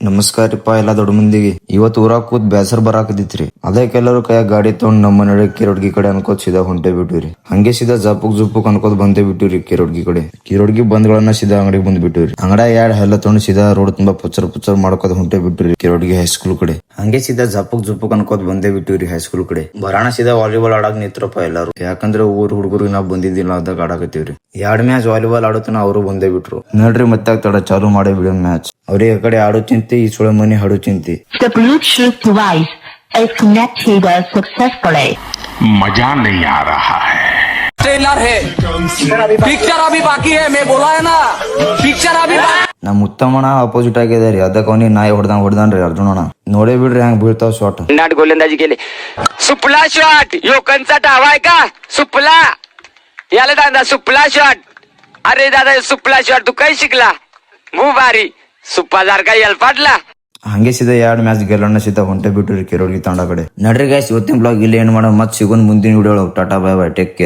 ನಮಸ್ಕಾರ ರೀಪಾ ಎಲ್ಲಾ ದೊಡ್ಡ ಮಂದಿಗೆ. ಇವತ್ತು ಊರಾಗ ಕೂತ್ ಬೇಸರ ಬರಾಕದಿತ್ರಿ. ಅದಕ್ಕೆಲ್ಲರೂ ಕೈಯಾಗ ಗಾಡಿ ತಗೊಂಡ್ ನಮ್ಮ ನಡೆ ಕಿರೋಡ್ಗಿ ಕಡೆ ಅನ್ಕೋತ್ ಸೀದಾ ಹೊಂಟೆ ಬಿಟ್ಟಿವ್ರಿ. ಹಂಗೆ ಸೀದಾ ಜಪ್ಪುಕ್ ಅನ್ಕೋತ್ ಬಂದೇ ಬಿಟ್ಟಿವ್ರಿ ಕಿರೋಡ್ಗಿ ಕಡೆ. ಕಿರೋಡ್ಗಿ ಬಂದ್ಗಳನ್ನ ಸೀದಾ ಅಂಗಡಿಗೆ ಬಂದ್ ಬಿಟ್ಟಿವ್ರಿ. ಅಂಗಡ ಎರಡ್ ಹೆಲ್ಲ ತಗೊಂಡ್ ಸೀದಾ ರೋಡ್ ತುಂಬಾ ಪುಚ್ಚರ್ ಮಾಡ್ಕೋದ್ ಹೊಂಟೆ ಬಿಟ್ಟಿವ್ರಿ ಕಿರೋಡ್ಗಿ ಹೈಸ್ಕೂಲ್ ಕಡೆ. ಹಂಗೆ ಸೀದಾ ಜಪ್ಪುಕ್ ಅನ್ಕೋತ್ ಬಂದೇ ಬಿಟ್ಟಿವ್ರಿ ಹೈಸ್ಕೂಲ್ ಕಡೆ. ಬರಾಣ ಸೀದಾ ವಾಲಿಬಾಲ್ ಆಡಾಕ್ ನಿಂತ್ರಪ್ಪ ಎಲ್ಲಾರು. ಯಾಕಂದ್ರೆ ಊರ್ ಹುಡುಗರು ನಾವ್ ಬಂದಿದ್ದಿಲ್ಲ ಅದಾಗ ಆಡಾಕತ್ತೀವ್ರಿ. 2 ಮ್ಯಾಚ್ ವಾಲಿಬಾಲ್ ಆಡುತ್ತನ ಅವರು ಬಂದೇ ಬಿಟ್ರು. ನೋಡ್ರಿ ಮತ್ತೆ ತಡ ಚಾಲು ಮಾಡೇ ಬಿಡೋ ಮ್ಯಾಚ್. ಅವ್ರಿಗೆ ಆ ಕಡೆ ಆಡೋ ಚಿಂತೆ, ಈ ಸುಳೆ ಮನೆ ಹಾಡೋ ಚಿಂತೆ. The Bluetooth device is connected successfully. मजा नहीं आ रहा है. ट्रेलर है, पिक्चर अभी बाकी है. मैं बोला है ना, पिक्चर अभी ನಮ್ ಉತ್ತಮಣ ಅಪೋಸಿಟ್ ಆಗಿದಾರಿ. ಅದಕ್ಕೆ ಅವನಿಗೆ ನಾಯಿ ಹೊಡ್ದಾನ್ರಿ ಅರ್ಜುನಣ್ಣ. ನೋಡೇ ಬಿಡ್ರಿ ಹೆಂಗ್ ಬೀಳ್ತಾವ ಶಾಟ್. नाट गोलंदाजी केली. सुपला शॉट यो कंचा हवाय का सुपला याला दादा सुपला शॉट. अरे दादा सुपला शॉट तू काही शिकला भारी सुप्पाजार का यल पाडला. ಹಂಗೆ ಸೀದಾ 2 ಮ್ಯಾಚ್ ಗೆಲ್ಲೋಣ ಸೀದಾ ಹೊಂಟೆ ಬಿಟ್ರಿ ಕಿರೋಡ್ಗಿ ತಾಂಡ ಕಡೆ. ನಡ್ರಿ ಗೈಸ್, ಇವತ್ತಿನ ಬ್ಲಾಗ್ ಇಲ್ಲಿ ಏನ್ ಮಾಡೋ. ಮತ್ ಸಿಗೋನ್ ಮುಂದಿನ video. Tata bye bye, take care.